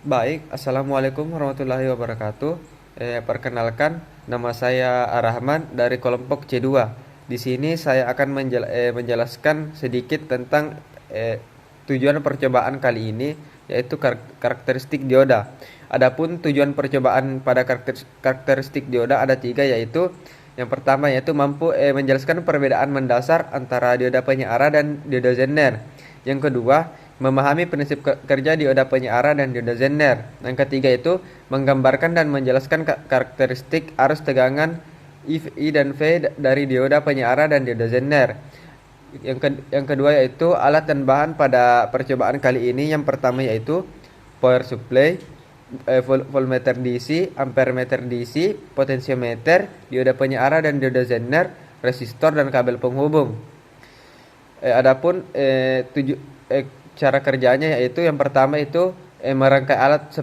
Baik, Assalamualaikum warahmatullahi wabarakatuh. Perkenalkan, nama saya Arahman dari kelompok C2. Di sini saya akan menjelaskan sedikit tentang tujuan percobaan kali ini, yaitu karakteristik dioda. Adapun tujuan percobaan pada karakteristik dioda ada tiga, yaitu yang pertama yaitu mampu menjelaskan perbedaan mendasar antara dioda penyeara dan dioda Zener. Yang kedua, memahami prinsip kerja dioda penyeara dan dioda Zener. Yang ketiga itu menggambarkan dan menjelaskan karakteristik arus tegangan I dan V dari dioda penyeara dan dioda Zener. Yang kedua yaitu alat dan bahan pada percobaan kali ini. Yang pertama yaitu power supply, voltmeter DC, ampermeter DC, potensiometer, dioda penyeara dan dioda Zener, resistor dan kabel penghubung. Adapun cara kerjanya yaitu yang pertama itu merangkai alat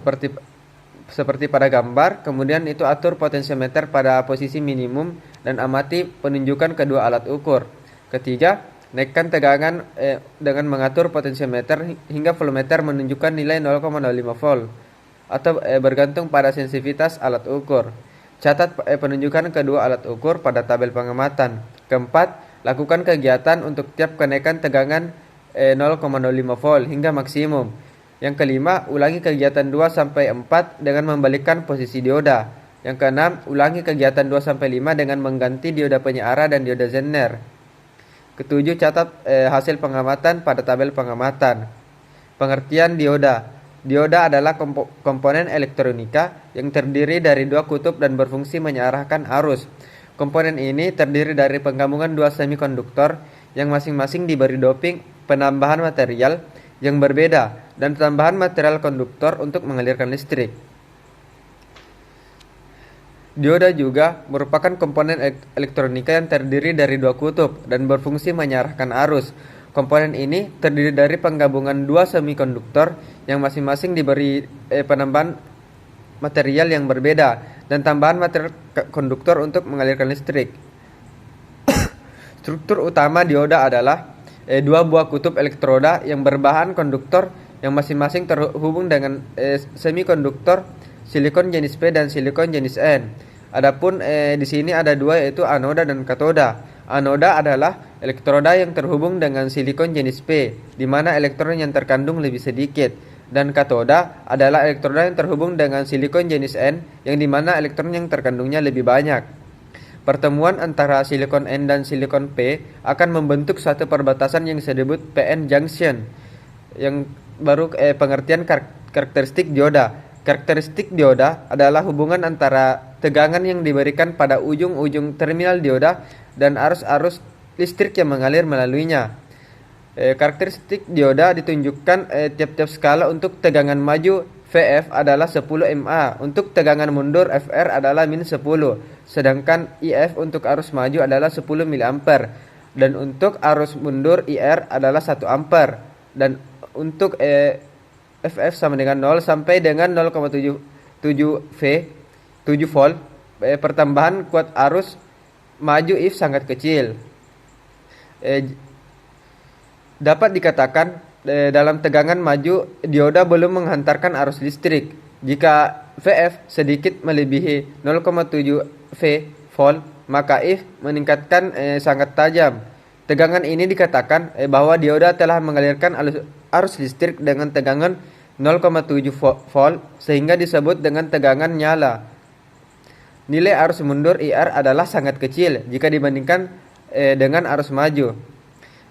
seperti pada gambar, kemudian itu atur potensiometer pada posisi minimum dan amati penunjukan kedua alat ukur. Ketiga, naikkan tegangan dengan mengatur potensiometer hingga voltmeter menunjukkan nilai 0,05 volt atau bergantung pada sensitivitas alat ukur. Catat penunjukan kedua alat ukur pada tabel pengamatan. Keempat, lakukan kegiatan untuk tiap kenaikan tegangan 0,05 volt hingga maksimum. Yang kelima, ulangi kegiatan 2-4 dengan membalikkan posisi dioda. Yang keenam, ulangi kegiatan 2-5 dengan mengganti dioda penyeara dan dioda Zener. Ketujuh, catat hasil pengamatan pada tabel pengamatan. Pengertian dioda. Dioda adalah komponen elektronika yang terdiri dari dua kutub dan berfungsi mengarahkan arus. Komponen ini terdiri dari penggabungan dua semikonduktor yang masing-masing diberi doping penambahan material yang berbeda dan tambahan material konduktor untuk mengalirkan listrik. Dioda juga merupakan komponen elektronika yang terdiri dari dua kutub dan berfungsi mengarahkan arus. Komponen ini terdiri dari penggabungan dua semikonduktor yang masing-masing diberi penambahan material yang berbeda dan tambahan material konduktor untuk mengalirkan listrik. Struktur utama dioda adalah dua buah kutub elektroda yang berbahan konduktor yang masing-masing terhubung dengan semikonduktor silikon jenis P dan silikon jenis N. Adapun di sini ada dua, yaitu anoda dan katoda. Anoda adalah elektroda yang terhubung dengan silikon jenis P, di mana elektron yang terkandung lebih sedikit, dan katoda adalah elektroda yang terhubung dengan silikon jenis N, yang di mana elektron yang terkandungnya lebih banyak. Pertemuan antara silikon N dan silikon P akan membentuk suatu perbatasan yang disebut PN junction. Yang baru pengertian karakteristik dioda. Karakteristik dioda adalah hubungan antara tegangan yang diberikan pada ujung-ujung terminal dioda dan arus-arus listrik yang mengalir melaluinya. Karakteristik dioda ditunjukkan tiap-tiap skala. Untuk tegangan maju VF adalah 10 mA, untuk tegangan mundur FR adalah min 10, sedangkan IF untuk arus maju adalah 10 mA, dan untuk arus mundur IR adalah 1 ampere, dan untuk FF sama dengan 0 sampai dengan 0,7 V, 7 volt. Pertambahan kuat arus maju if sangat kecil. Dapat dikatakan dalam tegangan maju dioda belum menghantarkan arus listrik. Jika VF sedikit melebihi 0,7 V volt, maka if meningkatkan sangat tajam. Tegangan ini dikatakan bahwa dioda telah mengalirkan arus listrik dengan tegangan 0,7 volt sehingga disebut dengan tegangan nyala. Nilai arus mundur IR adalah sangat kecil jika dibandingkan dengan arus maju.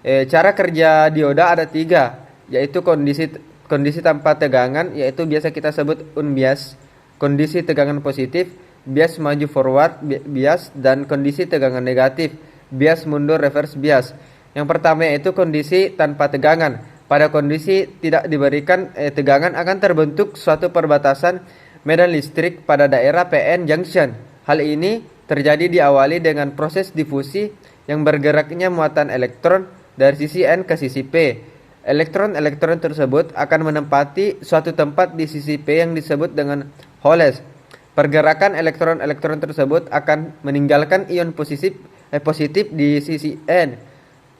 Cara kerja dioda ada tiga, yaitu kondisi tanpa tegangan, yaitu biasa kita sebut unbias, kondisi tegangan positif, bias maju forward bias, dan kondisi tegangan negatif, bias mundur reverse bias. Yang pertama yaitu kondisi tanpa tegangan. Pada kondisi tidak diberikan tegangan akan terbentuk suatu perbatasan medan listrik pada daerah PN junction. Hal ini terjadi diawali dengan proses difusi yang bergeraknya muatan elektron dari sisi N ke sisi P. Elektron-elektron tersebut akan menempati suatu tempat di sisi P yang disebut dengan holes. Pergerakan elektron-elektron tersebut akan meninggalkan ion positif di sisi N,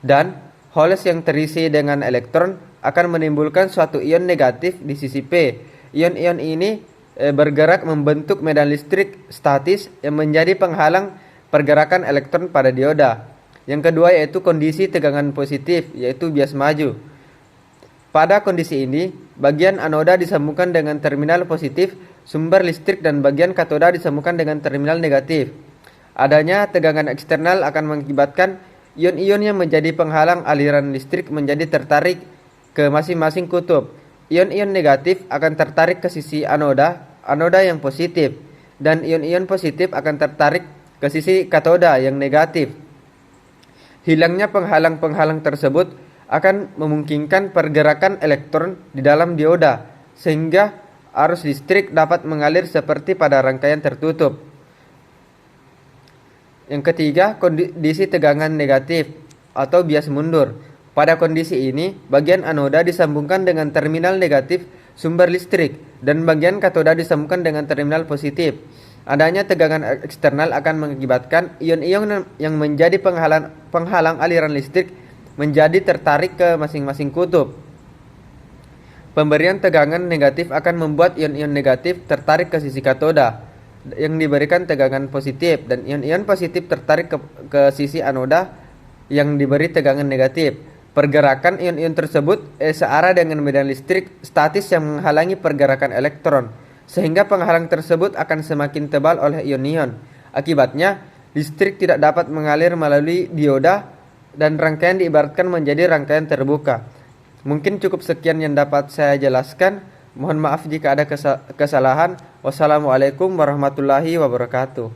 dan holes yang terisi dengan elektron akan menimbulkan suatu ion negatif di sisi P. Ion-ion ini bergerak membentuk medan listrik statis yang menjadi penghalang pergerakan elektron pada dioda. Yang kedua yaitu kondisi tegangan positif, yaitu bias maju. Pada kondisi ini, bagian anoda disambungkan dengan terminal positif sumber listrik dan bagian katoda disambungkan dengan terminal negatif. Adanya tegangan eksternal akan mengakibatkan ion-ion yang menjadi penghalang aliran listrik menjadi tertarik ke masing-masing kutub. Ion-ion negatif akan tertarik ke sisi anoda yang positif, dan ion-ion positif akan tertarik ke sisi katoda yang negatif. Hilangnya penghalang-penghalang tersebut akan memungkinkan pergerakan elektron di dalam dioda, sehingga arus listrik dapat mengalir seperti pada rangkaian tertutup. Yang ketiga, kondisi tegangan negatif atau bias mundur. Pada kondisi ini, bagian anoda disambungkan dengan terminal negatif sumber listrik dan bagian katoda disambungkan dengan terminal positif. Adanya tegangan eksternal akan mengakibatkan ion-ion yang menjadi penghalang aliran listrik menjadi tertarik ke masing-masing kutub. Pemberian tegangan negatif akan membuat ion-ion negatif tertarik ke sisi katoda yang diberikan tegangan positif, dan ion-ion positif tertarik ke sisi anoda yang diberi tegangan negatif. Pergerakan ion-ion tersebut searah dengan medan listrik statis yang menghalangi pergerakan elektron, sehingga penghalang tersebut akan semakin tebal oleh ion-ion. Akibatnya, listrik tidak dapat mengalir melalui dioda dan rangkaian diibaratkan menjadi rangkaian terbuka. Mungkin cukup sekian yang dapat saya jelaskan. Mohon maaf jika ada kesalahan. Wassalamualaikum warahmatullahi wabarakatuh.